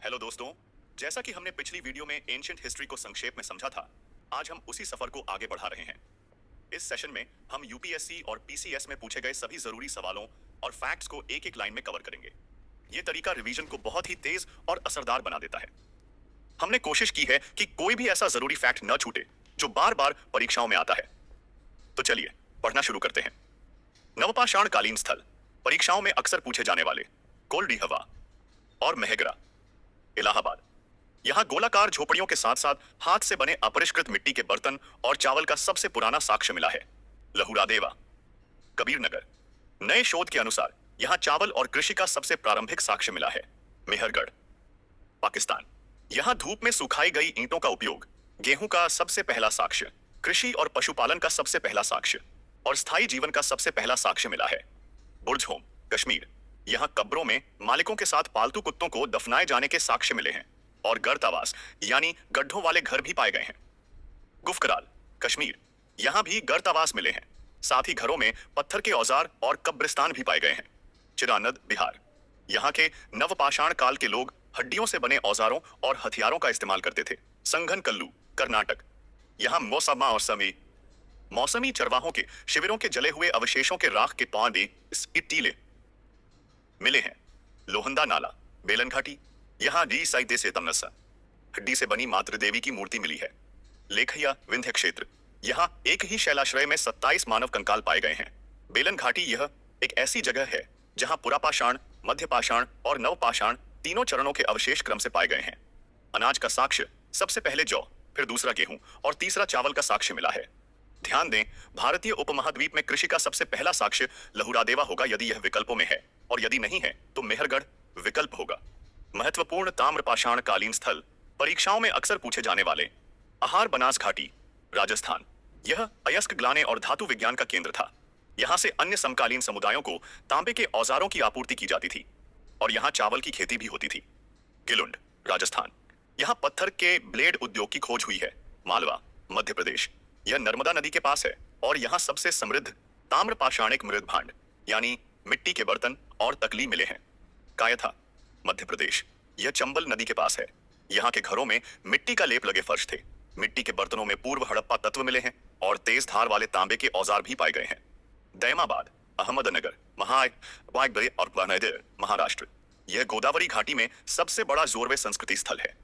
Hello दोस्तों, जैसा कि हमने पिछली वीडियो में एंशिएंट हिस्ट्री को संक्षेप में समझा था, आज हम उसी सफर को आगे बढ़ा रहे हैं। इस सेशन में हम यूपीएससी और पीसीएस में पूछे गए सभी जरूरी सवालों और फैक्ट्स को एक एक लाइन में कवर करेंगे। यह तरीका रिवीजन को बहुत ही तेज और असरदार बना देता है। हमने कोशिश की है कि कोई भी ऐसा जरूरी फैक्ट न छूटे जो बार बार परीक्षाओं में आता है। तो चलिए पढ़ना शुरू करते हैं। नवपाषाण कालीन स्थल, परीक्षाओं में अक्सर पूछे जाने वाले कोल्डिहवा और मेहगरा, इलाहाबाद। यहां गोलाकार झोपड़ियों के साथ साथ हाथ से बने अपरिष्कृत मिट्टी के बर्तन और चावल का सबसे पुराना साक्ष्य मिला है। लहुरादेवा, कबीरनगर। नए शोध के अनुसार यहां चावल और कृषि का सबसे प्रारंभिक साक्ष्य मिला है। मेहरगढ़, पाकिस्तान। यहां धूप में सुखाई गई ईंटों का उपयोग, गेहूं का सबसे पहला साक्ष्य, कृषि और पशुपालन का सबसे पहला साक्ष्य और स्थायी जीवन का सबसे पहला साक्ष्य मिला है। बुर्ज होम, कश्मीर। यहां कब्रों में मालिकों के साथ पालतू कुत्तों को दफनाए जाने के साक्ष्य मिले हैं और गर्तावास यानी गड्ढों वाले घर भी पाए गए हैं। गुफकराल, कश्मीर। यहां भी गर्तावास मिले हैं, साथ ही घरों में पत्थर के औजार और कब्रिस्तान भी पाए गए हैं। चिरानद, बिहार। यहां के नवपाषाण काल के लोग हड्डियों से बने औजारों और हथियारों का इस्तेमाल करते थे। संघन कल्लू, कर्नाटक। यहां मौसमी चरवाहों के शिविरों के जले हुए अवशेषों के राख के पौधे टीले मिले हैं। लोहंदा नाला, बेलन घाटी। यहां हड्डी से बनी मातृ देवी की मूर्ति मिली है। लेखैया, विंध्य क्षेत्र। यहां एक ही शैलाश्रय में 27 मानव कंकाल पाए गए हैं। बेलन घाटी यह एक ऐसी जगह है जहां पुरापाषाण, मध्यपाषाण और नवपाषाण तीनों चरणों के अवशेष क्रम से पाए गए हैं। अनाज का साक्ष्य, सबसे पहले जौ, फिर दूसरा गेहूं और तीसरा चावल का साक्ष्य मिला है। ध्यान दें, भारतीय उपमहाद्वीप में कृषि का सबसे पहला साक्ष्य लहुरादेवा होगा यदि यह विकल्पों में है, और यदि नहीं है तो मेहरगढ़ विकल्प होगा। महत्वपूर्ण ताम्रपाषाण कालीन स्थल, परीक्षाओं में अक्सर पूछे जाने वाले आहार, बनास घाटी, राजस्थान। यह अयस्क ग्लाने और धातु विज्ञान का केंद्र था। यहां से अन्य समकालीन समुदायों को तांबे के औजारों की आपूर्ति की जाती थी और यहां चावल की खेती भी होती थी। गिलुंड, राजस्थान। यहां पत्थर के ब्लेड उद्योग की खोज हुई है। मालवा, मध्य प्रदेश। यह नर्मदा नदी के पास है और यहां सबसे समृद्ध ताम्रपाषाणिक मृद भांड यानी मिट्टी के बर्तन और तकली मिले हैं। कायथा, मध्य प्रदेश। यह चंबल नदी के पास है। यहाँ के घरों में मिट्टी का लेप लगे फर्श थे। मिट्टी के बर्तनों में पूर्व हड़प्पा तत्व मिले हैं और तेज धार वाले तांबे के औजार भी पाए गए हैं। दैमाबाद, अहमदनगर, महाराष्ट्र। यह गोदावरी घाटी में सबसे बड़ा जोरवे संस्कृति स्थल है।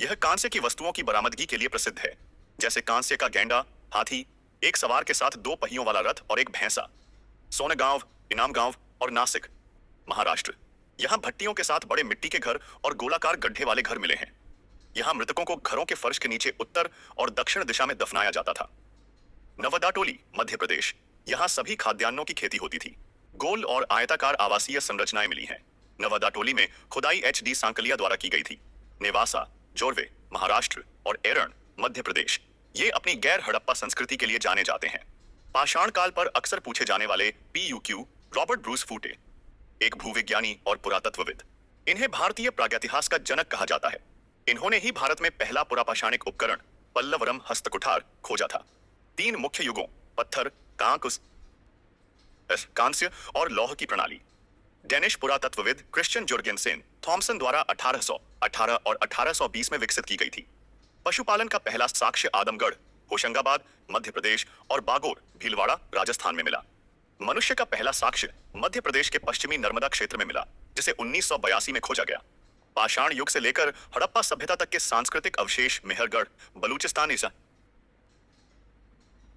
यह कांस्य की वस्तुओं की बरामदगी के लिए प्रसिद्ध है, जैसे कांस्य का गेंडा, हाथी, एक सवार के साथ 2 पहियों वाला रथ और एक भैंसा। सोनगांव, इनामगांव और नासिक, महाराष्ट्र। यहां भट्टियों के साथ बड़े मिट्टी के घर और गोलाकार गड्ढे वाले घर मिले हैं। यहां मृतकों को घरों के फर्श के नीचे उत्तर और दक्षिण दिशा में दफनाया जाता था। नवदाटोली, मध्य प्रदेश। यहां सभी खाद्यान्नों की खेती होती थी। गोल और आयताकार आवासीय संरचनाएं मिली हैं। नवदाटोली में खुदाई HD सांकलिया द्वारा की गई थी। नेवासा, जोरवे, महाराष्ट्र और एरण, मध्य प्रदेश, ये अपनी गैर हड़प्पा संस्कृति के लिए जाने जाते हैं। पाषाण काल पर अक्सर पूछे जाने वाले PUQ, रॉबर्ट ब्रूस फूटे, एक भूविज्ञानी और पुरातत्वविद। इन्हें भारतीय प्रागैतिहास का जनक कहा जाता है। इन्होंने ही भारत में पहला पुरापाषाणिक उपकरण पल्लवरम हस्तकुठार खोजा था। 3 मुख्य युगों, पत्थर, कांस्य और लौह की प्रणाली। डेनिश पुरातत्वविद क्रिश्चियन जुर्गेनसेन थॉमसन द्वारा 1818 और 1820 में विकसित की गई थी। पशुपालन का पहला साक्ष्य आदमगढ़, होशंगाबाद, मध्य प्रदेश और बागोर, भीलवाड़ा, राजस्थान में मिला। मनुष्य का पहला साक्ष्य मध्य प्रदेश के पश्चिमी नर्मदा क्षेत्र में मिला, जिसे 1982 में खोजा गया। पाषाण युग से लेकर हड़प्पा सभ्यता तक के सांस्कृतिक अवशेष मेहरगढ़, बलूचिस्तान,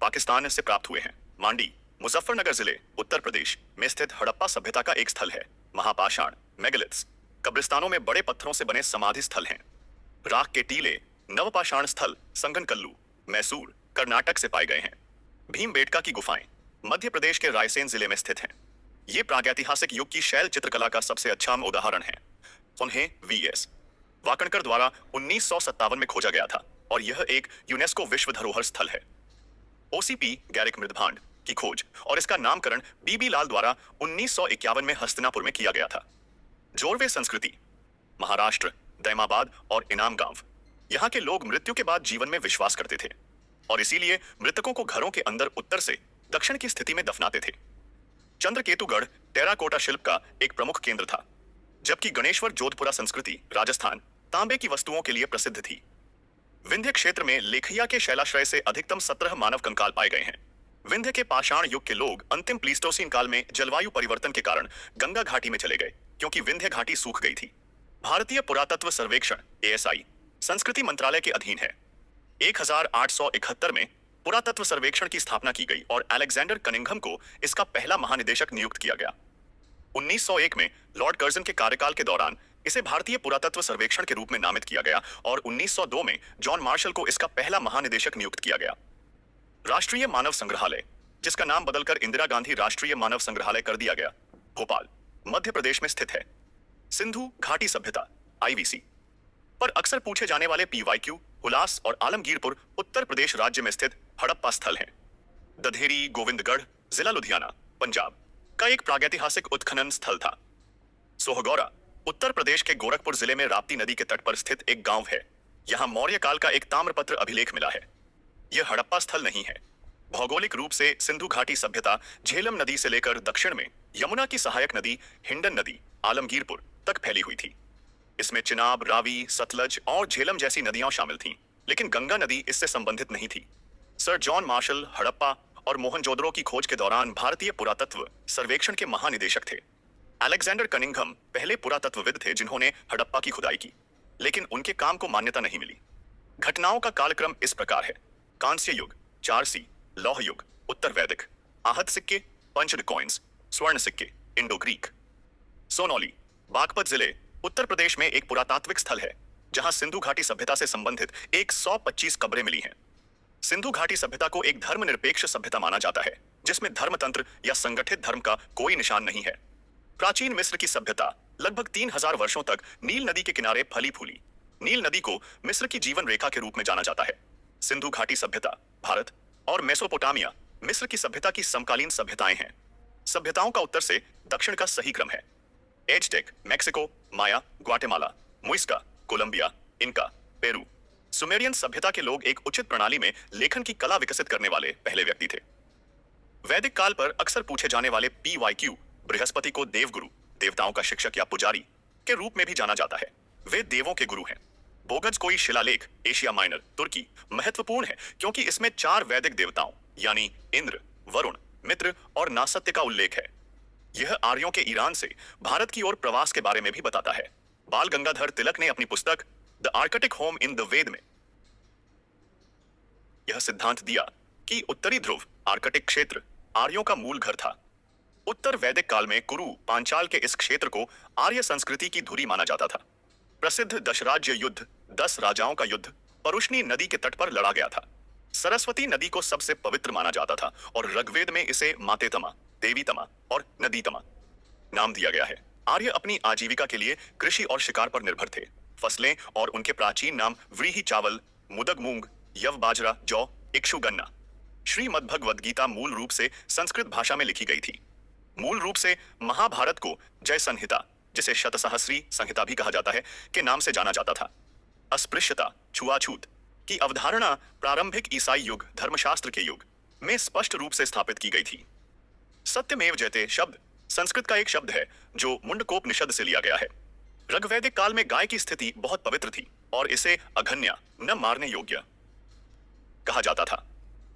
पाकिस्तान से प्राप्त हुए हैं। मांडी, मुजफ्फरनगर जिले, उत्तर प्रदेश में स्थित हड़प्पा सभ्यता का एक स्थल है। महापाषाण, मेगालिथ्स, कब्रिस्तानों में बड़े पत्थरों से बने समाधि स्थल हैं। राख के टीले, नवपाषाण स्थल संगनकल्लू, मैसूर, कर्नाटक से पाए गए हैं। भीमबेटका की गुफाएं मध्य प्रदेश के रायसेन जिले में स्थित हैं। ये प्रागैतिहासिक युग की शैल चित्रकला का सबसे अच्छा उदाहरण है। उन्हें VS वाकणकर द्वारा 1957 में खोजा गया था और यह एक यूनेस्को विश्व धरोहर स्थल है। OCP गैरिक मृदभांड की खोज और इसका नामकरण BB लाल द्वारा 1951 में हस्तिनापुर में किया गया था। जोरवे संस्कृति, महाराष्ट्र, दैमाबाद और इनामगांव। यहाँ के लोग मृत्यु के बाद जीवन में विश्वास करते थे और इसीलिए मृतकों को घरों के अंदर उत्तर से दक्षिण की स्थिति में दफनाते थे। चंद्रकेतुगढ़ टेराकोटा शिल्प का एक प्रमुख केंद्र था, जबकि गणेश्वर जोधपुरा संस्कृति, राजस्थान, तांबे की वस्तुओं के लिए प्रसिद्ध थी। विंध्य क्षेत्र में लेखिया के शैलाश्रय से अधिकतम 17 मानव कंकाल पाए गए हैं। विंध्य के पाषाण युग के लोग अंतिम प्लीस्टोसीन काल में जलवायु परिवर्तन के कारण गंगा घाटी में चले गए, क्योंकि विंध्य घाटी सूख गई थी। भारतीय पुरातत्व सर्वेक्षण ASI संस्कृति मंत्रालय के अधीन है। 1871 में पुरातत्व सर्वेक्षण की स्थापना की गई और अलेक्जेंडर कनिंघम को इसका पहला महानिदेशक नियुक्त किया गया। 1901 में लॉर्ड कर्जन के कार्यकाल के दौरान इसे भारतीय पुरातत्व सर्वेक्षण के रूप में नामित किया गया और 1902 में जॉन मार्शल को इसका पहला महानिदेशक नियुक्त किया गया। राष्ट्रीय मानव संग्रहालय, जिसका नाम बदलकर इंदिरा गांधी राष्ट्रीय मानव संग्रहालय कर दिया गया, भोपाल, मध्य प्रदेश में स्थित है। सिंधु घाटी सभ्यता IVC पर अक्सर पूछे जाने वाले PYQ हुलास और आलमगीरपुर उत्तर प्रदेश राज्य में स्थित हड़प्पा स्थल है। दधेरी गोविंदगढ़, जिला लुधियाना, पंजाब का एक प्रागैतिहासिक उत्खनन स्थल था। सोहगौरा उत्तर प्रदेश के गोरखपुर जिले में राप्ती नदी के तट पर स्थित एक गांव है। यहां मौर्य काल का एक ताम्रपत्र अभिलेख मिला है। यह हड़प्पा स्थल नहीं है। भौगोलिक रूप से सिंधु घाटी सभ्यता झेलम नदी से लेकर दक्षिण में यमुना की सहायक नदी हिंडन नदी आलमगीरपुर तक फैली हुई थी। इसमें चिनाब, रावी, सतलज और झेलम जैसी नदियां शामिल थीं, लेकिन गंगा नदी इससे संबंधित नहीं थी। सर जॉन मार्शल हड़प्पा और मोहनजोदड़ो की खोज के दौरान भारतीय पुरातत्व सर्वेक्षण के महानिदेशक थे। अलेक्जेंडर कनिंघम पहले पुरातत्वविद थे जिन्होंने हड़प्पा की खुदाई की, लेकिन उनके काम को मान्यता नहीं मिली। घटनाओं का कालक्रम इस प्रकार है: कांस्य युग, 4C, लौह युग, उत्तर वैदिक, आहत सिक्के, पंचड कॉइन्स, स्वर्ण सिक्के, इंडो ग्रीक। सोनौली, बागपत जिले, उत्तर प्रदेश में एक पुरातात्विक स्थल है जहां सिंधु घाटी सभ्यता से संबंधित 125 कब्रें मिली हैं। सिंधु घाटी सभ्यता को एक धर्मनिरपेक्ष सभ्यता माना जाता है, जिसमें धर्मतंत्र या संगठित धर्म का कोई निशान नहीं है। प्राचीन मिस्र की सभ्यता लगभग 3000 वर्षों तक नील नदी के किनारे फली फूली। नील नदी को मिस्र की जीवन रेखा के रूप में जाना जाता है। सिंधु घाटी सभ्यता भारत और मेसोपोटामिया मिस्र की सभ्यता की समकालीन सभ्यताएं हैं। सभ्यताओं का उत्तर से दक्षिण का सही क्रम है: एज़टेक, मैक्सिको, माया, ग्वाटेमाला, मुइस्का, कोलंबिया, इनका, पेरू। सुमेरियन सभ्यता के लोग एक उचित प्रणाली में लेखन की कला विकसित करने वाले पहले व्यक्ति थे। वैदिक काल पर अक्सर पूछे जाने वाले PYQ बृहस्पति को देवगुरु, देवताओं का शिक्षक या पुजारी के रूप में भी जाना जाता है। वे देवों के गुरु हैं। बोगज कोई शिलालेख, एशिया माइनर, तुर्की, महत्वपूर्ण है क्योंकि इसमें 4 वैदिक देवताओं यानी इंद्र, वरुण, मित्र और नासत्य का उल्लेख है। यह आर्यों के ईरान से भारत की ओर प्रवास के बारे में भी बताता है। बाल गंगाधर तिलक ने अपनी पुस्तक the arctic home in the Veda में यह सिद्धांत दिया कि उत्तरी ध्रुव आर्कटिक क्षेत्र आर्यों का मूल घर था। उत्तर वैदिक काल में कुरु पांचाल के इस क्षेत्र को आर्य संस्कृति की धुरी माना जाता था। प्रसिद्ध दशराज्य युद्ध, 10 राजाओं का युद्ध परुष्णी नदी के तट पर लड़ा गया था। सरस्वती नदी को सबसे पवित्र माना जाता था और ऋग्वेद में इसे मातेतमा, देवीतमा और नदीतमा नाम दिया गया है। आर्य अपनी आजीविका के लिए कृषि और शिकार पर निर्भर थे। फसलें और उनके प्राचीन नाम व्रीहि चावल, मुदग मूंग, यव बाजरा, जौ, इक्षु गन्ना। श्रीमद् भगवद गीता मूल रूप से संस्कृत भाषा में लिखी गई थी। मूल रूप से महाभारत को जय संहिता, जिसे शतसहस्री संहिता भी कहा जाता है, के नाम से जाना जाता था। अस्पृश्यता, छुआछूत की अवधारणा प्रारंभिक ईसाई युग धर्मशास्त्र के युग में स्पष्ट रूप से स्थापित की गई थी। सत्यमेव जयते शब्द संस्कृत का एक शब्द है जो मुंडकोपनिषद से लिया गया है। ऋग्वैदिक काल में गाय की स्थिति बहुत पवित्र थी और इसे अघन्या, न मारने योग्य कहा जाता था।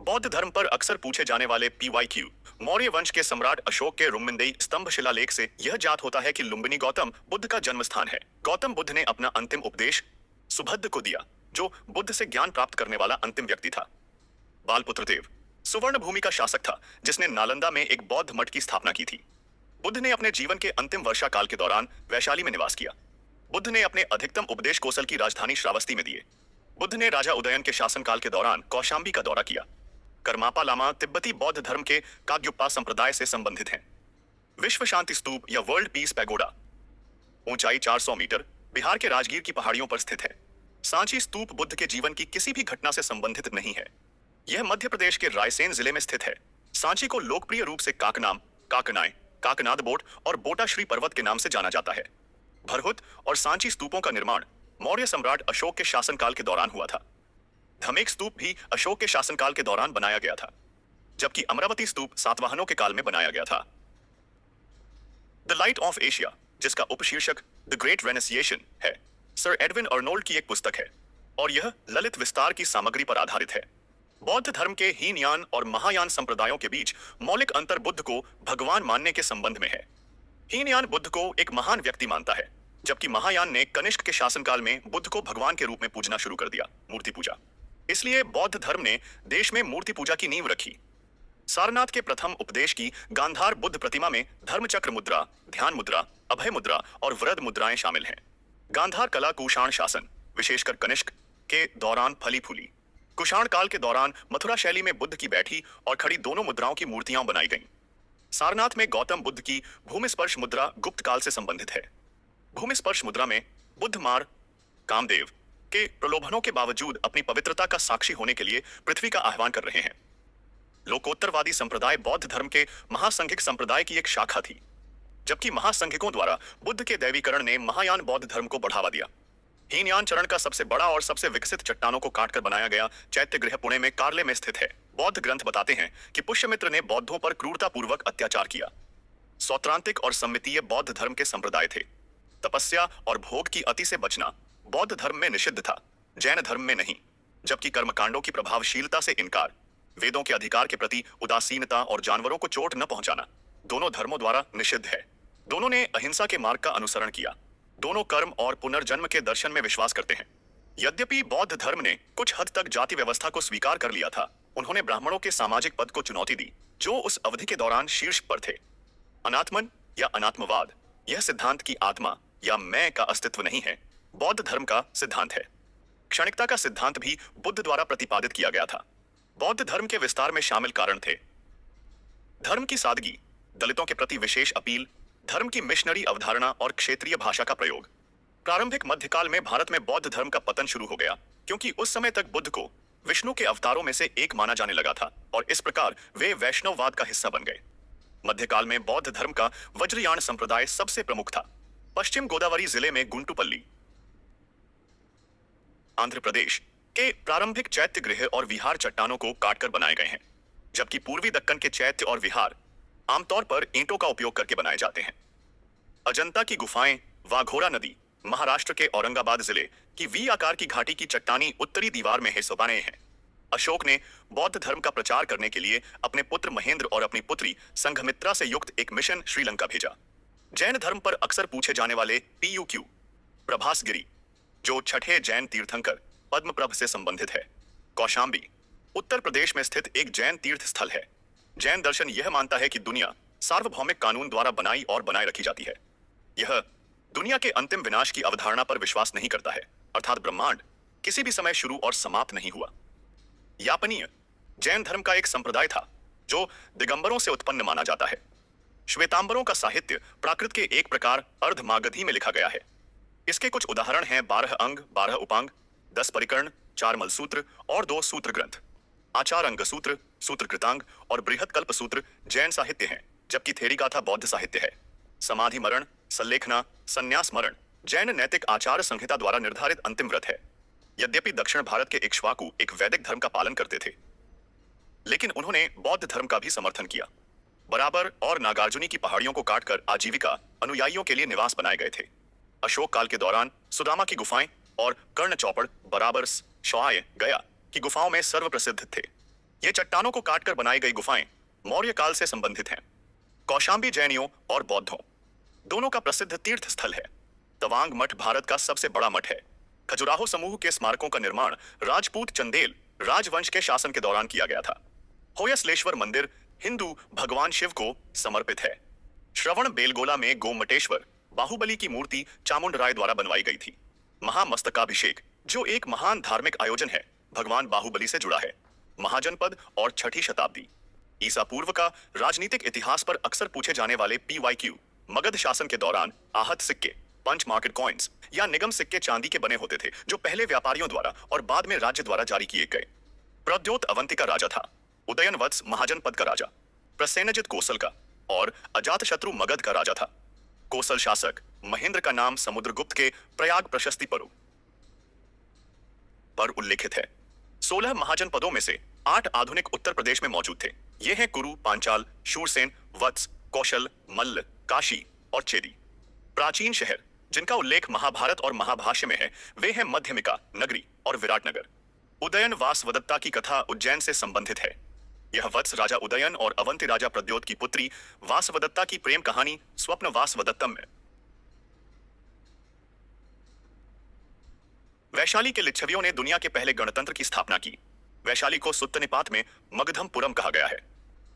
बौद्ध धर्म पर अक्सर पूछे जाने वाले PYQ मौर्य वंश के सम्राट अशोक के रुम्मिंदेई स्तंभ शिलालेख से यह ज्ञात होता है कि लुम्बिनी गौतम बुद्ध का जन्म स्थान है। गौतम बुद्ध ने अपना अंतिम उपदेश सुभद्द को दिया, जो बुद्ध से ज्ञान प्राप्त करने वाला अंतिम व्यक्ति था। बालपुत्र देव सुवर्ण भूमि का शासक था, जिसने नालंदा में एक बौद्ध मठ की स्थापना की थी। बुद्ध ने अपने जीवन के अंतिम वर्षा काल के दौरान वैशाली में निवास किया। बुद्ध ने अपने अधिकतम उपदेश कौशल की राजधानी श्रावस्ती में दिए। बुद्ध ने राजा उदयन के शासनकाल के दौरान कौशाम्बी का दौरा किया। करमापा लामा तिब्बती बौद्ध धर्म के काग्युप्पा संप्रदाय से संबंधित हैं। विश्व शांति स्तूप या वर्ल्ड पीस पैगोडा ऊंचाई 400 मीटर बिहार के राजगीर की पहाड़ियों पर स्थित है। सांची स्तूप बुद्ध के जीवन की किसी भी घटना से संबंधित नहीं है। यह मध्य प्रदेश के रायसेन जिले में स्थित है। सांची को लोकप्रिय रूप से काकनाम, काकनाय, काकनाद बोट और बोटाश्री पर्वत के नाम से जाना जाता है। भरहुत और सांची स्तूपों का निर्माण मौर्य सम्राट अशोक के शासनकाल के दौरान हुआ था। धमेक स्तूप भी अशोक के शासनकाल के दौरान बनाया गया था, जबकि अमरावती स्तूप सातवाहनों के काल में बनाया गया था। द लाइट ऑफ एशिया, जिसका उपशीर्षक द ग्रेट रेनेसिएशन है, सर एडविन अर्नोल्ड की एक पुस्तक है और यह ललित विस्तार की सामग्री पर आधारित है। बौद्ध धर्म के हीनयान और महायान संप्रदायों के बीच मौलिक अंतर बुद्ध को भगवान मानने के संबंध में है। हीनयान बुद्ध को एक महान व्यक्ति मानता है, जबकि महायान ने कनिष्क के शासनकाल में बुद्ध को भगवान के रूप में पूजना शुरू कर दिया, मूर्ति पूजा। इसलिए बौद्ध धर्म ने देश में मूर्ति पूजा की नींव रखी। सारनाथ के प्रथम उपदेश की गांधार बुद्ध प्रतिमा में धर्मचक्र मुद्रा, ध्यान मुद्रा, अभय मुद्रा और वृद्ध मुद्राएं शामिल हैं। गांधार कला कुषाण शासन, विशेषकर कनिष्क के दौरान फली फूली। कुषाण काल के दौरान मथुरा शैली में बुद्ध की बैठी और खड़ी दोनों मुद्राओं की मूर्तियां बनाई गईं। सारनाथ में गौतम बुद्ध की भूमि स्पर्श मुद्रा गुप्त काल से संबंधित है। भूमि स्पर्श मुद्रा में बुद्ध मार कामदेव के प्रलोभनों के बावजूद अपनी पवित्रता का साक्षी होने के लिए पृथ्वी का आह्वान कर रहे हैं। लोकोत्तरवादी संप्रदाय बौद्ध धर्म के महासंघिक संप्रदाय की एक शाखा थी, जबकि महासंघिकों द्वारा बुद्ध के दैवीकरण ने महायान बौद्ध धर्म को बढ़ावा दिया। हीनयान चरण का सबसे बड़ा और सबसे विकसित चट्टानों को काटकर बनाया गया चैत्य गृह पुणे में कार्ले में स्थित है। बौद्ध ग्रंथ बताते हैं कि पुष्यमित्र ने बौद्धों पर क्रूरतापूर्वक अत्याचार किया। सौत्रांतिक और सम्मितीय बौद्ध धर्म के संप्रदाय थे। तपस्या और भोग की अति से बचना बौद्ध धर्म में निषिद्ध था, जैन धर्म में नहीं। जबकि कर्मकांडों की प्रभावशीलता से इनकार, वेदों के अधिकार के प्रति उदासीनता और जानवरों को चोट न पहुंचाना दोनों धर्मों द्वारा निषिद्ध है। दोनों ने अहिंसा के मार्ग का अनुसरण किया। दोनों कर्म और पुनर्जन्म के दर्शन में विश्वास करते हैं। यद्यपि बौद्ध धर्म ने कुछ हद तक जाति व्यवस्था को स्वीकार कर लिया था, उन्होंने ब्राह्मणों के सामाजिक पद को चुनौती दी, जो उस अवधि के दौरान शीर्ष पर थे। अनात्मन या अनात्मवाद, यह सिद्धांत की आत्मा या मैं का अस्तित्व नहीं है, बौद्ध धर्म का सिद्धांत है। क्षणिकता का सिद्धांत भी बुद्ध द्वारा प्रतिपादित किया गया था। बौद्ध धर्म के विस्तार में शामिल कारण थे धर्म की सादगी, दलितों के प्रति विशेष अपील, धर्म की मिशनरी अवधारणा और क्षेत्रीय भाषा का प्रयोग। प्रारंभिक मध्यकाल में भारत में बौद्ध धर्म का पतन शुरू हो गया, क्योंकि उस समय तक बुद्ध को विष्णु के अवतारों में से एक माना जाने लगा था और इस प्रकार वे वैष्णववाद का हिस्सा बन गए। मध्यकाल में बौद्ध धर्म का वज्रयान संप्रदाय सबसे प्रमुख था। पश्चिम गोदावरी जिले में गुंटुपल्ली, आंध्र प्रदेश के प्रारंभिक चैत्य गृह और विहार चट्टानों को काटकर बनाए गए हैं, जबकि पूर्वी दक्कन के चैत्य और विहार आमतौर पर ईंटों का उपयोग करके बनाए जाते हैं। अजंता की गुफाएं वाघोरा नदी, महाराष्ट्र के औरंगाबाद जिले की वी आकार की घाटी की चट्टानी उत्तरी दीवार में हिस्सा बने हैं। अशोक ने बौद्ध धर्म का प्रचार करने के लिए अपने पुत्र महेंद्र और अपनी पुत्री संघमित्रा से युक्त एक मिशन श्रीलंका भेजा। जैन धर्म पर अक्सर पूछे जाने वाले PUQ प्रभासगिरी, जो छठे जैन तीर्थंकर पद्मप्रभ से संबंधित है। कौशाम्बी उत्तर प्रदेश में स्थित एक जैन तीर्थ स्थल है। जैन दर्शन यह मानता है कि दुनिया सार्वभौमिक कानून द्वारा बनाई और बनाए रखी जाती है। यह दुनिया के अंतिम विनाश की अवधारणा पर विश्वास नहीं करता है, अर्थात ब्रह्मांड किसी भी समय शुरू और समाप्त नहीं हुआ। यापनीय जैन धर्म का एक संप्रदाय था जो दिगंबरों से उत्पन्न माना जाता है। श्वेतांबरों का साहित्य प्राकृत के एक प्रकार अर्धमागधी में लिखा गया है। इसके कुछ उदाहरण हैं 12 अंग, 12 उपांग, 10 परिकर्ण, 4 मलसूत्र और 2 सूत्र ग्रंथ। आचार अंग सूत्र, सूत्र कृतांग और बृहत कल्प सूत्र जैन साहित्य हैं, जबकि थेरीगाथा बौद्ध साहित्य है। समाधि मरण, सल्लेखना, संन्यास मरण जैन नैतिक आचार संहिता द्वारा निर्धारित अंतिम व्रत है। यद्यपि दक्षिण भारत के इक्ष्वाकु एक वैदिक धर्म का पालन करते थे, लेकिन उन्होंने बौद्ध धर्म का भी समर्थन किया। बराबर और नागार्जुनी की पहाड़ियों को काटकर आजीविका अनुयायियों के लिए निवास बनाए गए थे। अशोक काल के दौरान सुदामा की गुफाएं और कर्ण चौपड़ बराबर शौआय गया की गुफाओं में सर्वप्रसिद्ध थे। ये चट्टानों को काटकर बनाई गई गुफाएं मौर्य काल से संबंधित हैं। कौशाम्बी जैनियों और बौद्धों दोनों का प्रसिद्ध तीर्थ स्थल है। तवांग मठ भारत का सबसे बड़ा मठ है। खजुराहो समूह के स्मारकों का निर्माण राजपूत चंदेल राजवंश के शासन के दौरान किया गया था। होयसलेश्वर मंदिर हिंदू भगवान शिव को समर्पित है। श्रवण बेलगोला में गोमटेश्वर बाहुबली की मूर्ति चामुंडराय द्वारा बनवाई गई थी। महामस्तकाभिषेक, जो एक महान धार्मिक आयोजन है, भगवान बाहुबली से जुड़ा है। महाजनपद और 6ठी शताब्दी ईसा पूर्व का राजनीतिक इतिहास पर अक्सर पूछे जाने वाले PYQ मगध शासन के दौरान आहत सिक्के, पंच मार्केट कॉइन्स या निगम सिक्के चांदी के बने होते थे, जो पहले व्यापारियों द्वारा और बाद में राज्य द्वारा जारी किए गए। प्रद्योत अवंती का राजा था, उदयन वत्स महाजनपद का राजा, प्रसेनजित कोसल का और अजातशत्रु मगध का राजा था। कोसल शासक महेंद्र का नाम समुद्रगुप्त के प्रयाग प्रशस्ति पर उल्लेखित है। 16 महाजनपदों में से 8 आधुनिक उत्तर प्रदेश में मौजूद थे। ये हैं कुरु, पांचाल, शूरसेन, वत्स, कौशल, मल्ल, काशी और चेदी। प्राचीन शहर जिनका उल्लेख महाभारत और महाभाष्य में है वे हैं मध्यमिका, नगरी और विराटनगर। उदयन वासवदत्ता की कथा उज्जैन से संबंधित है। यह वत्स राजा उदयन और अवंती राजा प्रद्योत की पुत्री वासवदत्ता की प्रेम कहानी स्वप्न वासवदत्तम है। वैशाली के लिच्छवियों ने दुनिया के पहले गणतंत्र की स्थापना की। वैशाली को सुत्तनिपात में मगधमपुरम कहा गया है।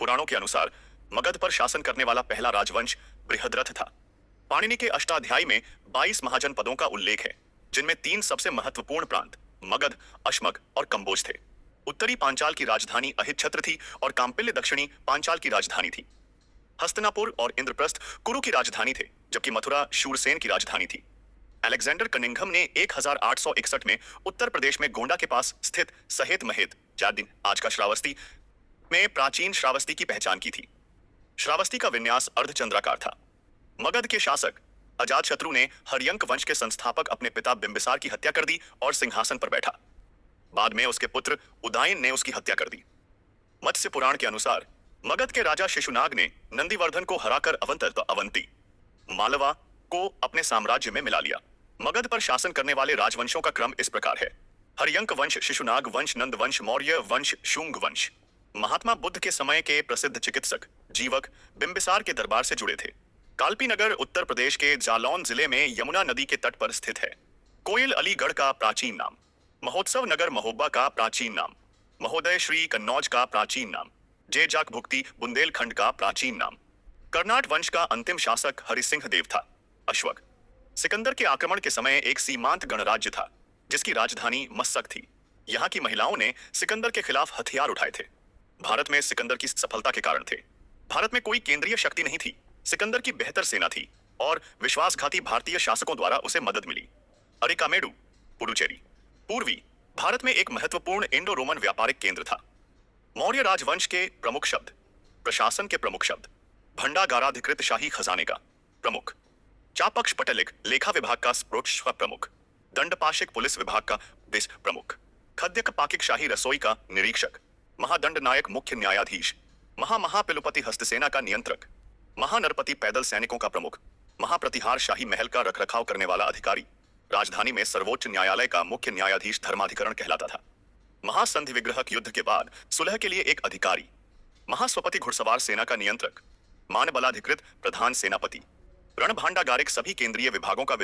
पुराणों के अनुसार मगध पर शासन करने वाला पहला राजवंश बृहद्रथ था। पाणिनि के अष्टाध्यायी में 22 महाजनपदों का उल्लेख है, जिनमें 3 सबसे महत्वपूर्ण प्रांत मगध, अश्मग और कंबोज थे। उत्तरी पांचाल की राजधानी अहिच्छत्र थी और कांपिल्य दक्षिणी पांचाल की राजधानी थी। हस्तिनापुर और इंद्रप्रस्थ कुरु की राजधानी थे, जबकि मथुरा शूरसेन की राजधानी थी। अलेक्जेंडर कनिंघम ने 1861 में उत्तर प्रदेश में गोंडा के पास स्थित सहेत महेत जादिन, आज का श्रावस्ती, में प्राचीन श्रावस्ती की पहचान की थी। श्रावस्ती का विन्यास अर्धचंद्राकार था। मगध के शासक अजातशत्रु ने हर्यंक वंश के संस्थापक अपने पिता बिंबिसार की हत्या कर दी और सिंहासन पर बैठा। बाद में उसके पुत्र उदयन ने उसकी हत्या कर दी। मत्स्य पुराण के अनुसार मगध के राजा शिशुनाग ने नंदीवर्धन को हराकर अवंती मालवा को अपने साम्राज्य में मिला लिया। मगध पर शासन करने वाले राजवंशों का क्रम इस प्रकार है: हर्यंक वंश, शिशुनाग वंश, नंद वंश, मौर्य वंश, शुंग वंश। महात्मा बुद्ध के समय के प्रसिद्ध चिकित्सक जीवक बिंबिसार के दरबार से जुड़े थे। कालपी नगर उत्तर प्रदेश के जालौन जिले में यमुना नदी के तट पर स्थित है। कोयल अलीगढ़ का प्राचीन नाम, महोत्सव नगर महोबा का प्राचीन नाम, महोदय श्री कन्नौज का प्राचीन नाम, जेजाक भुक्ति बुंदेलखंड का प्राचीन नाम। कर्नाट वंश का अंतिम शासक हरिसिंह देव था। अश्वक सिकंदर के आक्रमण के समय एक सीमांत गणराज्य था, जिसकी राजधानी मस्सक थी। यहाँ की महिलाओं ने सिकंदर के खिलाफ हथियार उठाए थे। भारत में सिकंदर की सफलता के कारण थे। भारत में कोई केंद्रीय शक्ति नहीं थी। सिकंदर की बेहतर सेना थी और विश्वासघाती भारतीय शासकों द्वारा उसे मदद मिली। अरिकामेडु, पुडुचेरी, पूर्वी भारत में एक महत्वपूर्ण इंडो रोमन व्यापारिक केंद्र था। मौर्य राजवंश के प्रमुख शब्द, प्रशासन के प्रमुख शब्द, भंडागाराधिकृत शाही खजाने का प्रमुख, चापक्ष पटलिक लेखा विभाग का स्प्रोक्ष प्रमुख, दंडपाशिक पुलिस विभाग का दिस प्रमुख, खद्यक पाकिक शाही रसोई का निरीक्षक, महादंड नायक मुख्य न्यायाधीश, महापिलुपति हस्तसेना का नियंत्रक, महानरपति पैदल सैनिकों का प्रमुख, महाप्रतिहार शाही महल का रखरखाव करने वाला अधिकारी, राजधानी में सर्वोच्च न्यायालय का मुख्य न्यायाधीश धर्माधिकरण कहलाता था। महासंधि विग्रहक युद्ध के बाद सुलह के लिए एक अधिकारी, महास्वपति घुड़सवार सेना का नियंत्रक, मानबलाधिकृत प्रधान सेनापति, रणभांडागारिक सभी केंद्रीय विभागों का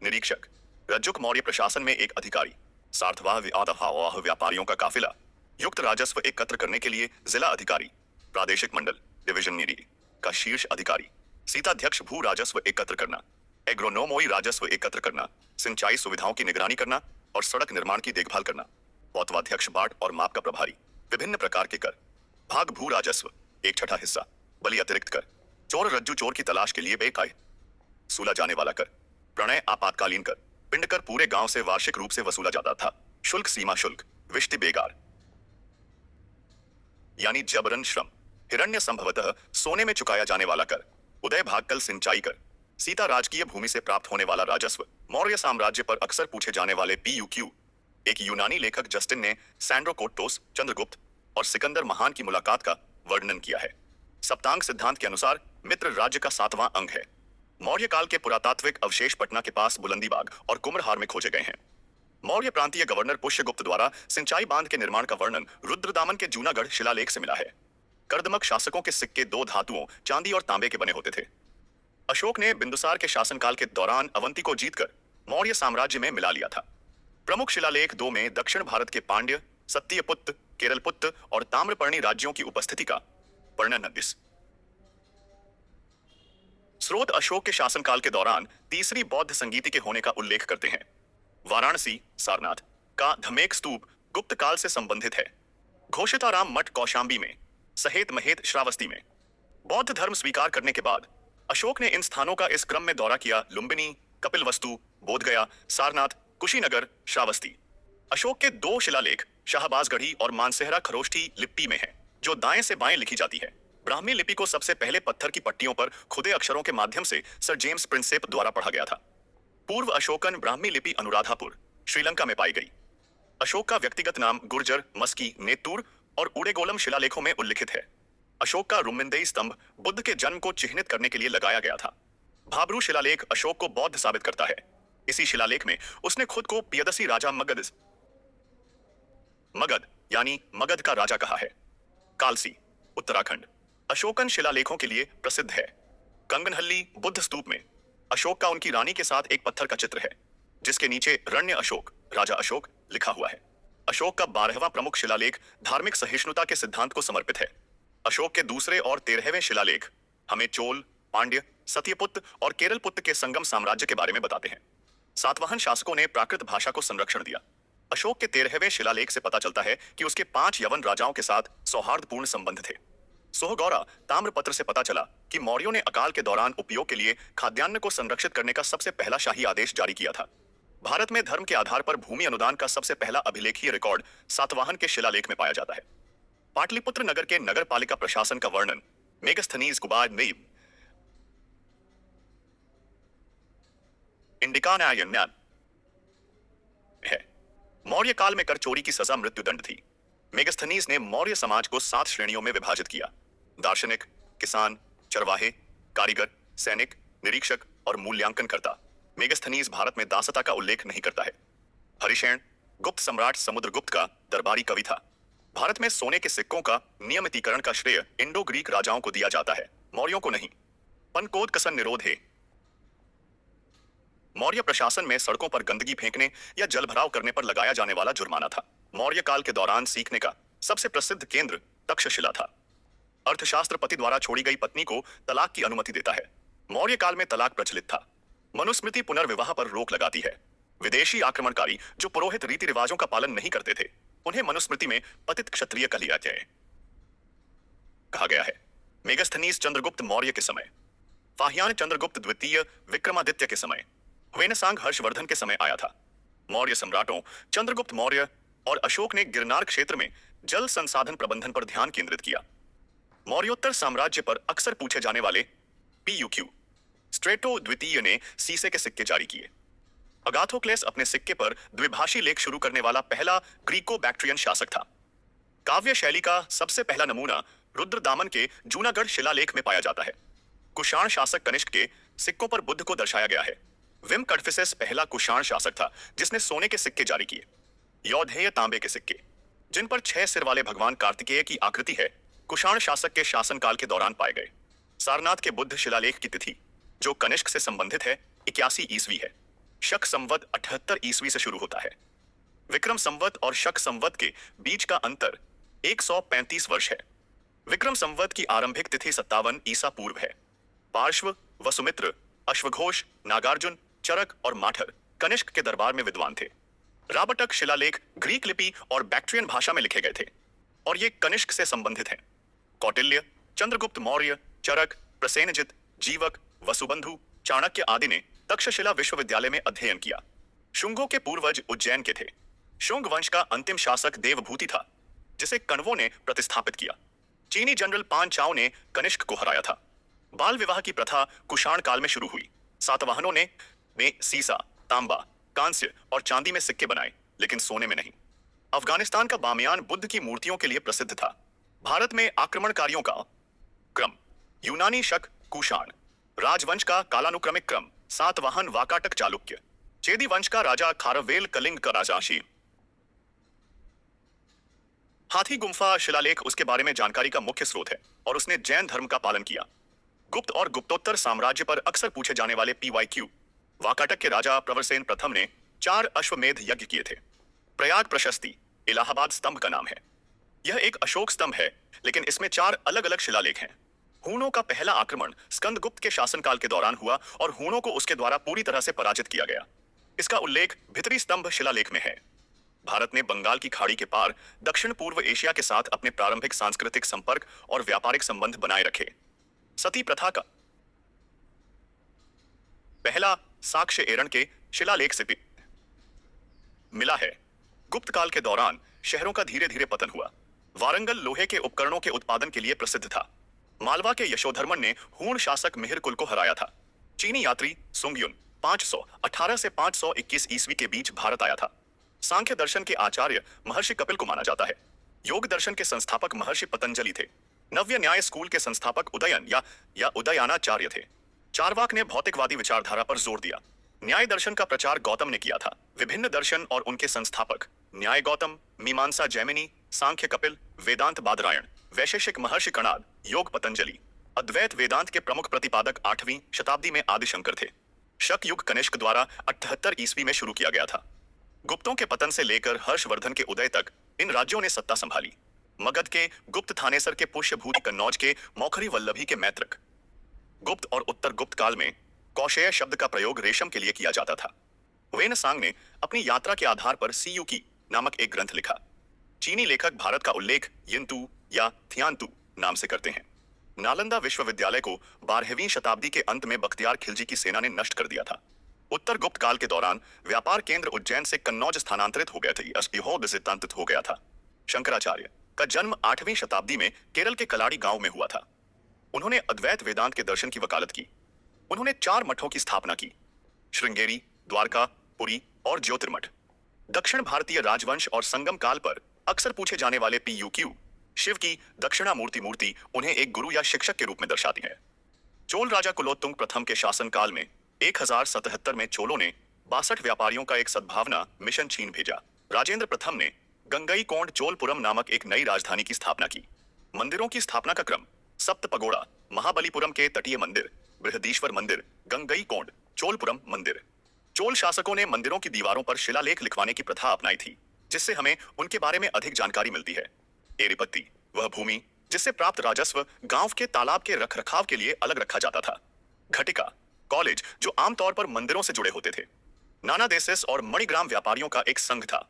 निरीक्षक, रज्जुक मौर्य प्रशासन में एक अधिकारी, सार्थवाह व्यापारियों का काफिला, युक्त राजस्व एकत्र करने के लिए जिला अधिकारी, प्रादेशिक मंडल डिवीजन नीरी का शीर्ष अधिकारी, सीताध्यक्ष भू राजस्व एकत्र करना, एग्रोनोमोई राजस्व एकत्र करना, सिंचाई सुविधाओं की निगरानी करना और सड़क निर्माण की देखभाल करना, पौतवाध्यक्ष बाट और माप का प्रभारी, विभिन्न प्रकार के कर, भाग भू राजस्व 1/6 हिस्सा, बलि अतिरिक्त कर, चोर रज्जू चोर की तलाश के लिए बेकाय सूला जाने वाला कर, प्रणय आपातकालीन कर, पिंड कर पूरे गांव से वार्षिक रूप से वसूला जाता था, शुल्क सीमा शुल्क, विष्टि बेगार यानी जबरन श्रम, हिरण्य संभवतः सोने में चुकाया जाने वाला कर, उदय भागकल सिंचाई कर, सीता राजकीय भूमि से प्राप्त होने वाला राजस्व, मौर्य साम्राज्य पर अक्सर पूछे जाने वाले PUQ। एक यूनानी लेखक जस्टिन ने सैंड्रोकोट्टोस, चंद्रगुप्त और सिकंदर महान की मुलाकात का वर्णन किया है। सप्तांग सिद्धांत के अनुसार मित्र राज्य का 7वां अंग है। मौर्य काल के पुरातात्विक अवशेष पटना के पास बुलंदीबाग और कुम्भलहार में खोजे गए हैं। मौर्य प्रांतीय गवर्नर पुष्यगुप्त द्वारा सिंचाई बांध के निर्माण का वर्णन रुद्रदामन के जूनागढ़ शिलालेख से मिला है। कर्दमक शासकों के सिक्के 2 धातुओं चांदी और तांबे के बने होते थे। अशोक ने बिंदुसार के शासनकाल के दौरान अवंती को जीतकर मौर्य साम्राज्य में मिला लिया था। प्रमुख शिलालेख 2 में दक्षिण भारत के पांड्य, सत्यपुत्र, केरलपुत्र और ताम्रपर्णी राज्यों की उपस्थिति का वर्णन है। स्रोत अशोक के शासनकाल के दौरान तीसरी बौद्ध संगीति के होने का उल्लेख करते हैं। वाराणसी सारनाथ का धमेक स्तूप गुप्त काल से संबंधित है। घोषिताराम मठ कौशांबी में, सहेत महेत श्रावस्ती में। बौद्ध धर्म स्वीकार करने के बाद अशोक ने इन स्थानों का इस क्रम में दौरा किया: लुम्बिनी, कपिलवस्तु, बोधगया, सारनाथ, कुशीनगर, श्रावस्ती। अशोक के 2 शिलालेख शाहबाजगढ़ी और मानसेहरा खरोष्ठी लिपि में हैं, जो दाएं से बाएं लिखी जाती है। ब्राह्मी लिपि को सबसे पहले पत्थर की पट्टियों पर खुदे अक्षरों के माध्यम से सर जेम्स प्रिंसेप द्वारा पढ़ा गया था। पूर्व अशोकन ब्राह्मी लिपि अनुराधापुर, श्रीलंका में पाई गई। अशोक का व्यक्तिगत नाम गुर्जर, मस्की, नेतूर और उड़ेगोलम शिलालेखों में उल्लिखित है। अशोक का रुम्मिंदेई स्तंभ बुद्ध के जन्म को चिह्नित करने के लिए लगाया गया था। भाबरू शिलालेख अशोक को बौद्ध साबित करता है। इसी शिलालेख में उसने खुद को पियदसी राजा मगध यानी मगध का राजा कहा है। कालसी, उत्तराखंड, अशोकन शिलालेखों के लिए प्रसिद्ध है। कंगनहल्ली बुद्ध स्तूप में अशोक का उनकी रानी के साथ एक पत्थर का चित्र है, जिसके नीचे रण्य अशोक, राजा अशोक लिखा हुआ है। अशोक का 12वां प्रमुख शिलालेख धार्मिक सहिष्णुता के सिद्धांत को समर्पित है। अशोक के दूसरे और 13वें शिलालेख हमें चोल, पांड्य, सत्यपुत्र और केरलपुत्र के संगम साम्राज्य के बारे में बताते हैं। सातवाहन शासकों ने प्राकृत भाषा को संरक्षण दिया। अशोक के 13वें शिलालेख से पता चलता है कि उसके 5 यवन राजाओं के साथ सौहार्दपूर्ण संबंध थे। सोहगौरा ताम्रपत्र से पता चला कि मौर्यों ने अकाल के दौरान उपयोग के लिए खाद्यान्न को संरक्षित करने का सबसे पहला शाही आदेश जारी किया था। भारत में धर्म के आधार पर भूमि अनुदान का सबसे पहला अभिलेखीय रिकॉर्ड सातवाहन के शिलालेख में पाया जाता है। पाटलिपुत्र नगर के नगर पालिका प्रशासन का वर्णन मेगस्थनीज गुबाद में इंडिकानायन है। मौर्य काल में कर चोरी की सजा मृत्युदंड थी। मेगस्थनीज ने मौर्य समाज को 7 श्रेणियों में विभाजित किया: दार्शनिक, किसान, चरवाहे, कारीगर, सैनिक, निरीक्षक और मूल्यांकनकर्ता। मेगस्थनीज भारत में दासता का उल्लेख नहीं करता है। हरिशैन, गुप्त सम्राट समुद्रगुप्त का दरबारी कवि था। भारत में सोने के सिक्कों का नियमितीकरण का श्रेय इंडो ग्रीक राजाओं को दिया जाता है, मौर्यों को नहीं। पनकोद कसन निरोध है। मौर्य प्रशासन में सड़कों पर गंदगी फेंकने या जलभराव करने पर लगाया जाने वाला जुर्माना था। मौर्य काल के दौरान सीखने का सबसे प्रसिद्ध केंद्र तक्षशिला था। अर्थशास्त्र पति द्वारा छोड़ी गई पत्नी को तलाक की अनुमति देता है। मौर्य काल में तलाक प्रचलित था। मनुस्मृति पुनर्विवाह पर रोक लगाती है। विदेशी आक्रमणकारी जो पुरोहित रीति रिवाजों का पालन नहीं करते थे, उन्हें मनुस्मृति में पतित क्षत्रिय कहा गया है। मेगस्थनीज चंद्रगुप्त मौर्य के समय, फाहियान चंद्रगुप्त द्वितीय विक्रमादित्य के समय, ह्वेनसांग हर्षवर्धन के समय आया था। मौर्य सम्राटों चंद्रगुप्त मौर्य और अशोक ने गिरनार क्षेत्र में जल संसाधन प्रबंधन पर ध्यान केंद्रित किया। मौर्योत्तर साम्राज्य पर अक्सर पूछे जाने वाले पीयूक्यू स्ट्रेटो द्वितीय ने सीसे के सिक्के जारी किए। अगाथोक्लेस अपने सिक्के पर द्विभाषी लेख शुरू करने वाला पहला ग्रीको बैक्ट्रियन शासक था। काव्य शैली का सबसे पहला नमूना रुद्रदामन के जूनागढ़ शिलालेख में पाया जाता है। कुषाण शासक कनिष्क के सिक्कों पर बुद्ध को दर्शाया गया है। विम कड़फिसेस पहला कुषाण शासक था जिसने सोने के सिक्के जारी किए। यौधेय तांबे के सिक्के, जिन पर 6 सिर वाले भगवान कार्तिकेय की आकृति है, कुषाण शासक के शासनकाल के दौरान पाए गए। सारनाथ के बुद्ध शिलालेख की तिथि, जो कनिष्क से संबंधित है, 81 ईस्वी है। शक संवत 78 ईस्वी से शुरू होता है। विक्रम संवत और शक संवत के बीच का अंतर 135 वर्ष है। विक्रम संवत की आरंभिक तिथि 57 ईसा पूर्व है। पार्श्व, वसुमित्र, अश्वघोष, नागार्जुन, चरक और माठर कनिष्क के दरबार में विद्वान थे। राबटक शिलालेख ग्रीक लिपि और बैक्ट्रियन भाषा में लिखे गए थे और ये कनिष्क से संबंधित हैं। कौटिल्य, चंद्रगुप्त मौर्य, चरक, प्रसेनजित, जीवक, वसुबंधु, चाणक्य आदि ने तक्षशिला विश्वविद्यालय में अध्ययन किया। शुंगों के पूर्वज उज्जैन के थे। शुंग वंश का अंतिम शासक देवभूति था, जिसे कण्वों ने प्रतिस्थापित किया। चीनी जनरल पान चाओ ने कनिष्क को हराया था। बाल विवाह की प्रथा कुषाण काल में शुरू हुई। सातवाहनों ने सीसा, तांबा, कांस्य और चांदी में सिक्के बनाए, लेकिन सोने में नहीं। अफगानिस्तान का बामियान बुद्ध की मूर्तियों के लिए प्रसिद्ध था। भारत में आक्रमणकारियों का क्रम यूनानी शक कुषाण, राजवंश का कालानुक्रमिक क्रम सातवाहन वाकाटक चालुक्य, चेदी वंश का राजा खारवेल कलिंग का राजाशी। हाथी गुम्फा शिलालेख उसके बारे में जानकारी का मुख्य स्रोत है और उसने जैन धर्म का पालन किया। गुप्त और गुप्तोत्तर साम्राज्य पर अक्सर पूछे जाने वाले PYQ, वाकाटक के राजा प्रवरसेन प्रथम ने 4 अश्वमेध यज्ञ किए थे। प्रयाग प्रशस्ति इलाहाबाद स्तंभ का नाम है। यह एक अशोक स्तंभ है, लेकिन इसमें 4 अलग अलग शिलालेख हैं। हूणों का पहला आक्रमण स्कंदगुप्त के शासनकाल के दौरान हुआ और हूणों को उसके द्वारा पूरी तरह से पराजित किया गया। इसका उल्लेख भितरी स्तंभ शिलालेख में है। भारत ने बंगाल की खाड़ी के पार दक्षिण पूर्व एशिया के साथ अपने प्रारंभिक सांस्कृतिक संपर्क और व्यापारिक संबंध बनाए रखे। सती प्रथा का पहला साक्ष्य एरण के शिलालेख से मिला है। गुप्त काल के दौरान शहरों का धीरे धीरे पतन हुआ। वारंगल लोहे के उपकरणों के उत्पादन के लिए प्रसिद्ध था। मालवा के यशोधर्मन ने हूण शासक मिहिर कुल को हराया था। चीनी यात्री सुंगयुन 518 से 521 ईस्वी के बीच भारत आया था। सांख्य दर्शन के आचार्य महर्षि कपिल को माना जाता है। योग दर्शन के संस्थापक महर्षि पतंजलि थे। नव्य न्याय स्कूल के संस्थापक उदयन या उदयानाचार्य थे। चारवाक ने भौतिकवादी विचारधारा पर जोर दिया। न्याय दर्शन का प्रचार गौतम ने किया था। विभिन्न दर्शन और उनके संस्थापक न्याय गौतम, मीमांसा जैमिनी, सांख्य कपिल, वेदांत बादरायण, वैशेषिक महर्षि कणाद, योग पतंजलि, अद्वैत वेदांत के प्रमुख प्रतिपादक 8वीं शताब्दी में आदिशंकर थे। शक युग कनिष्क द्वारा 78 ईस्वी में शुरू किया गया था। गुप्तों के पतन से लेकर हर्षवर्धन के उदय तक इन राज्यों ने सत्ता संभाली। मगध के गुप्त थानेसर के पुष्यभूति, कन्नौज के मौखरी वल्लभी के मैत्रक। गुप्त और उत्तर गुप्त काल में कौशेय शब्द का प्रयोग रेशम के लिए किया जाता था। वेनसांग ने अपनी यात्रा के आधार पर सीयूकी नामक एक ग्रंथ लिखा। चीनी लेखक भारत का उल्लेख यिंतु या थियान्तु नाम से करते हैं। नालंदा विश्वविद्यालय को 12वीं शताब्दी के अंत में बख्तियार खिलजी की सेना ने नष्ट कर दिया था। उत्तर गुप्त काल के दौरान व्यापार केंद्र उज्जैन से कन्नौज स्थानांतरित हो गए थे। हो गया था। शंकराचार्य का जन्म 8वीं शताब्दी में केरल के कलाड़ी गांव में हुआ था। उन्होंने अद्वैत वेदांत के दर्शन की वकालत की। उन्होंने 4 मठों की स्थापना की, श्रृंगेरी, द्वारका, पुरी और ज्योतिर्मठ। दक्षिण भारतीय राजवंश और संगम काल पर अक्सर पूछे जाने वाले पीयूक्यू शिव की दक्षिणामूर्ति उन्हें एक गुरु या शिक्षक के रूप में दर्शाती है। चोल राजा कुलोत्तुंग प्रथम के शासनकाल में 1077 में चोलों ने 62 व्यापारियों का एक सद्भावना मिशन चीन भेजा। राजेंद्र प्रथम ने गंगईकोंड चोलपुरम नामक एक नई राजधानी की स्थापना की। मंदिरों की स्थापना का क्रम सप्त पगोड़ा, महाबलीपुरम के तटीय मंदिर, बृहदीश्वर मंदिर, गंगईकोंड, चोलपुरम मंदिर। चोल शासकों ने मंदिरों की दीवारों पर शिलालेख लिखवाने की प्रथा अपनाई थी, जिससे हमें उनके बारे में अधिक जानकारी मिलती है। एरिपत्ती, वह भूमि जिससे प्राप्त राजस्व गांव के तालाब के रखरखाव के लिए अलग रखा जाता था। घटिका, कॉलेज जो आमतौर पर मंदिरों से जुड़े होते थे। नाना देशस और मणिग्राम व्यापारियों का एक संघ था।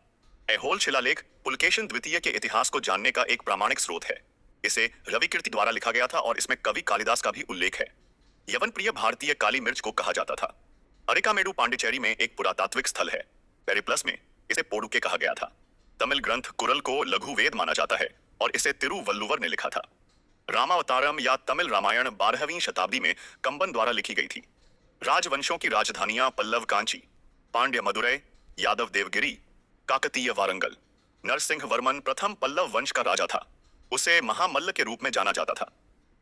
ऐहोल शिलालेख पुलकेशिन द्वितीय के इतिहास को जानने का एक प्रामाणिक स्रोत है। इसे रविकीर्ति द्वारा लिखा गया था और इसमें कवि कालिदास का भी उल्लेख है। यवन प्रिय भारतीय काली मिर्च को कहा जाता था। अरिकामेडु पांडिचेरी में एक पुरातात्विक स्थल है। पेरिप्लस में इसे पोडुके कहा गया था। तमिल ग्रंथ कुरल को लघु वेद माना जाता है और इसे तिरुवल्लुवर ने लिखा था। रामावतारम या तमिल रामायण 12वीं शताब्दी में कंबन द्वारा लिखी गई थी। राजवंशों की राजधानियां पल्लव कांची, पांड्य मदुरै, यादव देवगिरी, काकतीय वारंगल। नरसिंह वर्मन प्रथम पल्लव वंश का राजा था। उसे महामल्ल के रूप में जाना जाता था।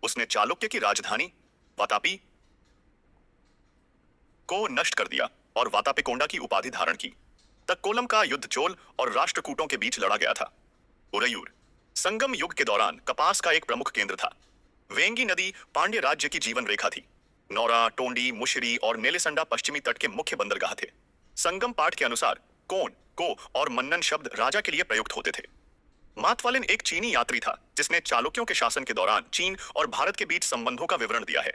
उसने चालुक्य की राजधानी वातापी को नष्ट कर दिया और वातापिकोंडा की उपाधि धारण की। तक्कोलम का युद्ध चोल और राष्ट्रकूटों के बीच लड़ा गया था। उरयूर संगम युग के दौरान कपास का एक प्रमुख केंद्र था। वेंगी नदी पांड्य राज्य की जीवन रेखा थी। नौरा, टोंडी, मुशिरी और नेलेसंडा पश्चिमी तट के मुख्य बंदरगाह थे। संगम पाठ के अनुसार कोन, को और मन्नन शब्द राजा के लिए प्रयुक्त होते थे। मातवालिन एक चीनी यात्री था जिसने चालुक्यों के शासन के दौरान चीन और भारत के बीच संबंधों का विवरण दिया है।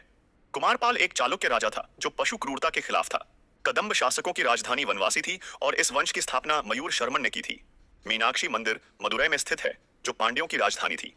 कुमारपाल एक चालुक्य राजा था जो पशु क्रूरता के खिलाफ था। कदम्ब शासकों की राजधानी वनवासी थी और इस वंश की स्थापना मयूर शर्मन ने की थी। मीनाक्षी मंदिर मदुरै में स्थित है जो पांड्यों की राजधानी थी।